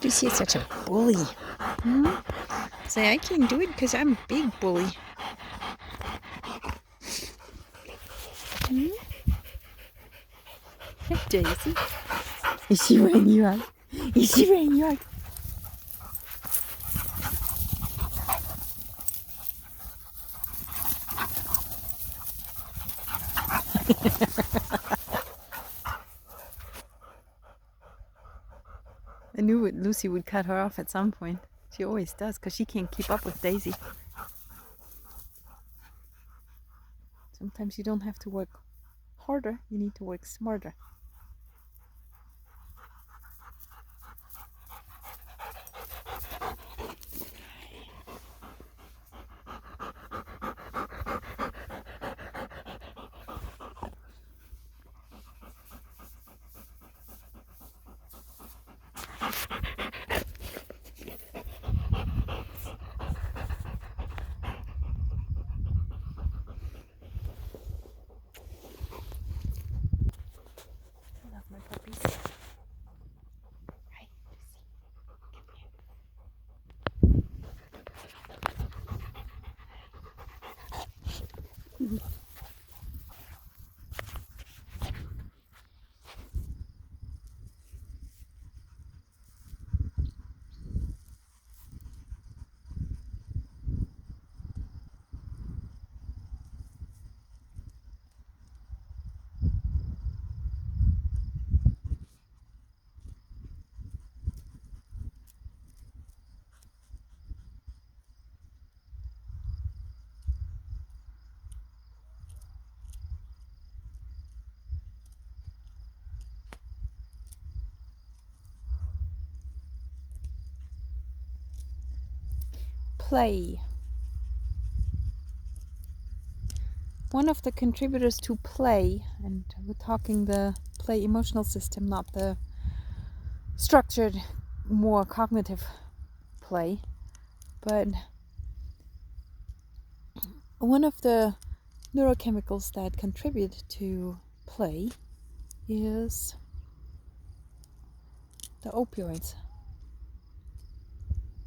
Lucy is such a bully. Hmm? Say, I can't do it because I'm a big bully. Hmm? Hey, Daisy. Is she wearing you out? Is she wearing you out? I knew Lucy would cut her off at some point. She always does because she can't keep up with Daisy. Sometimes you don't have to work harder, you need to work smarter. I love my puppies. Hi, Lucy. Play. One of the contributors to play, and we're talking the play emotional system, not the structured, more cognitive play, but one of the neurochemicals that contribute to play is the opioids.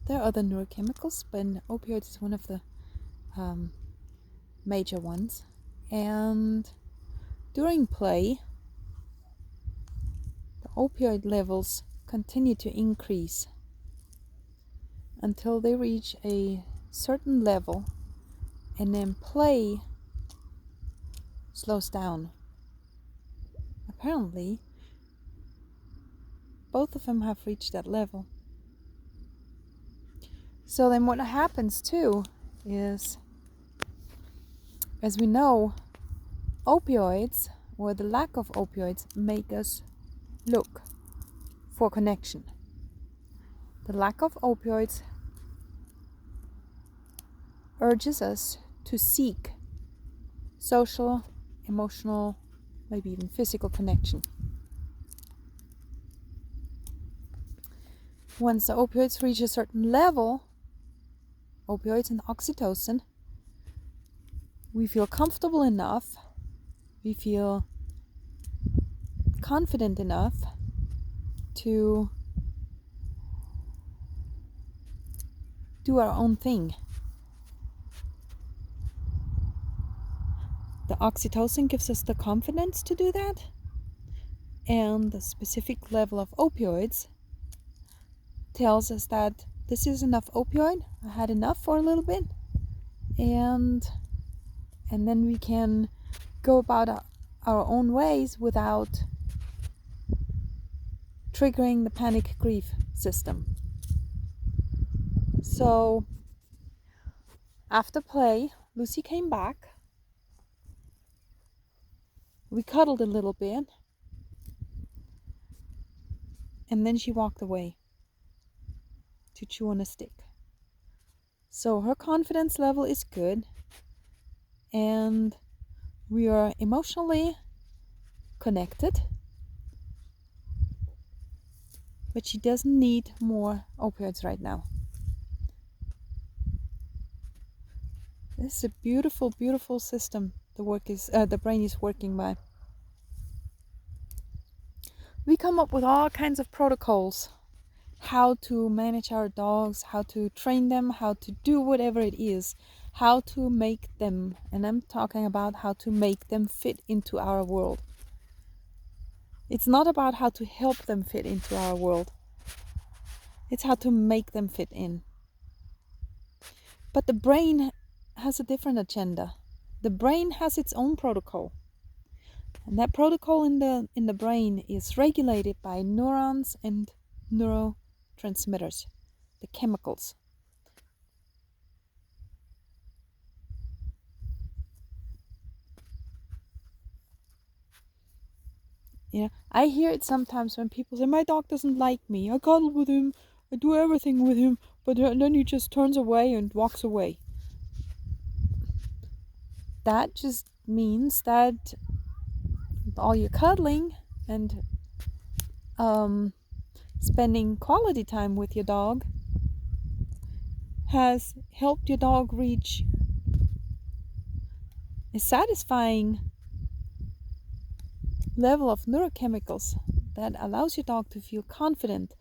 There are other neurochemicals, but opioids is one of the major ones. And during play, the opioid levels continue to increase until they reach a certain level, and then play slows down. Apparently, both of them have reached that level. So then what happens too is, as we know, opioids, or the lack of opioids, make us look for connection. The lack of opioids urges us to seek social, emotional, maybe even physical connection. Once the opioids reach a certain level, opioids and oxytocin, we feel comfortable enough, we feel confident enough to do our own thing. The oxytocin gives us the confidence to do that, and the specific level of opioids tells us that this is enough opioid, I had enough for a little bit, and then we can go about our own ways without triggering the panic grief system. So after play, Lucy came back. We cuddled a little bit, and then she walked away to chew on a stick. So her confidence level is good, and we are emotionally connected, but she doesn't need more opioids right now. This is a beautiful, beautiful system the brain is working by. We come up with all kinds of protocols how to manage our dogs, how to train them, how to do whatever it is, how to make them, and I'm talking about how to make them fit into our world. It's not about how to help them fit into our world. It's how to make them fit in. But the brain has a different agenda. The brain has its own protocol. And that protocol in the brain is regulated by neurons and neurotransmitters, the chemicals. Yeah, I hear it sometimes when people say, my dog doesn't like me. I cuddle with him, I do everything with him, but then he just turns away and walks away. That just means that all your cuddling and spending quality time with your dog has helped your dog reach a satisfying level of neurochemicals that allows your dog to feel confident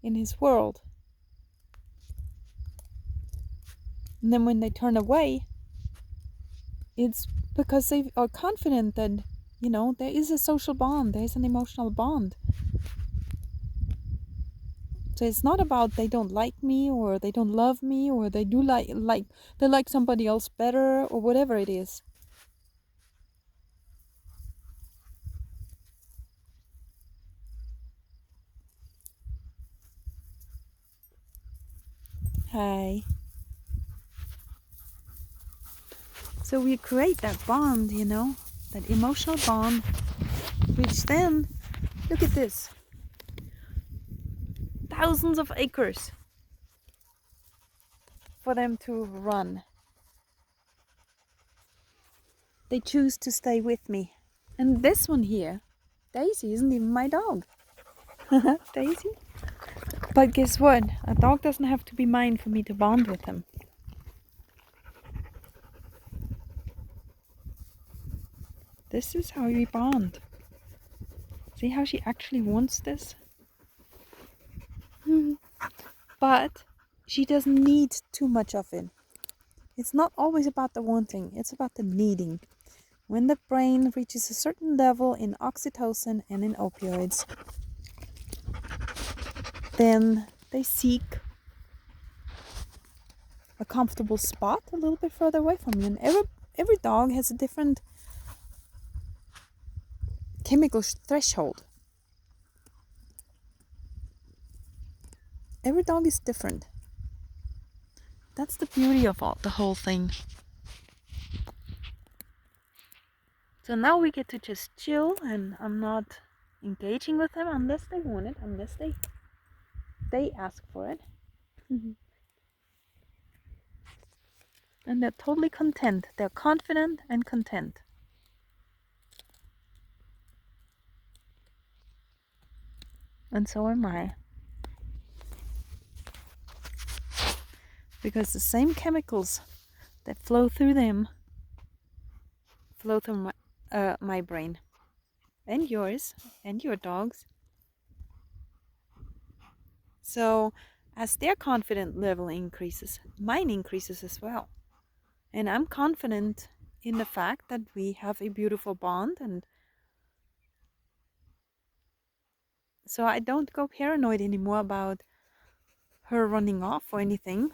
in his world. And then when they turn away, it's because they are confident that, there is a social bond, there is an emotional bond. So it's not about they don't like me or they don't love me or they do like they like somebody else better or whatever it is. Hi. So we create that bond, that emotional bond, which then, look at this, thousands of acres for them to run. They choose to stay with me. And this one here, Daisy, isn't even my dog. Daisy. But guess what? A dog doesn't have to be mine for me to bond with him. This is how we bond. See how she actually wants this? But she doesn't need too much of it. It's not always about the wanting, it's about the needing. When the brain reaches a certain level in oxytocin and in opioids, then they seek a comfortable spot a little bit further away from you. And every dog has a different chemical threshold. Every dog is different. That's the beauty of the whole thing. So now we get to just chill, and I'm not engaging with them unless they want it, unless they ask for it. And they're totally content. They're confident and content. And so am I. Because the same chemicals that flow through them flow through my brain. And yours. And your dog's. So as their confidence level increases, mine increases as well. And I'm confident in the fact that we have a beautiful bond, and so I don't go paranoid anymore about her running off or anything,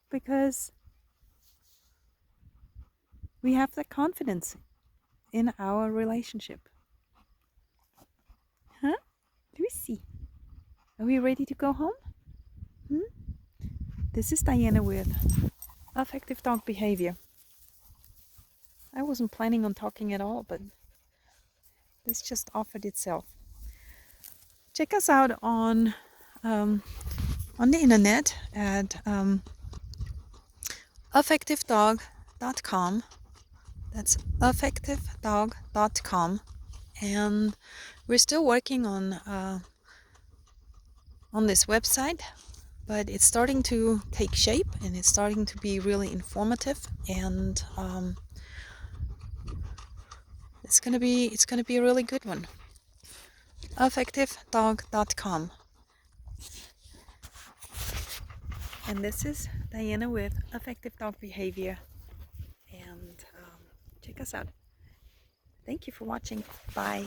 because we have that confidence in our relationship. Huh? Lucy, are we ready to go home? This is Diana with Affective Dog Behavior. I wasn't planning on talking at all, but this just offered itself. Check us out on the internet at affectivedog.com. That's affectivedog.com, and we're still working on this website, but it's starting to take shape and it's starting to be really informative, and it's gonna be a really good one. affectivedog.com. And this is Diana with Effective Dog Behavior. And check us out. Thank you for watching. Bye.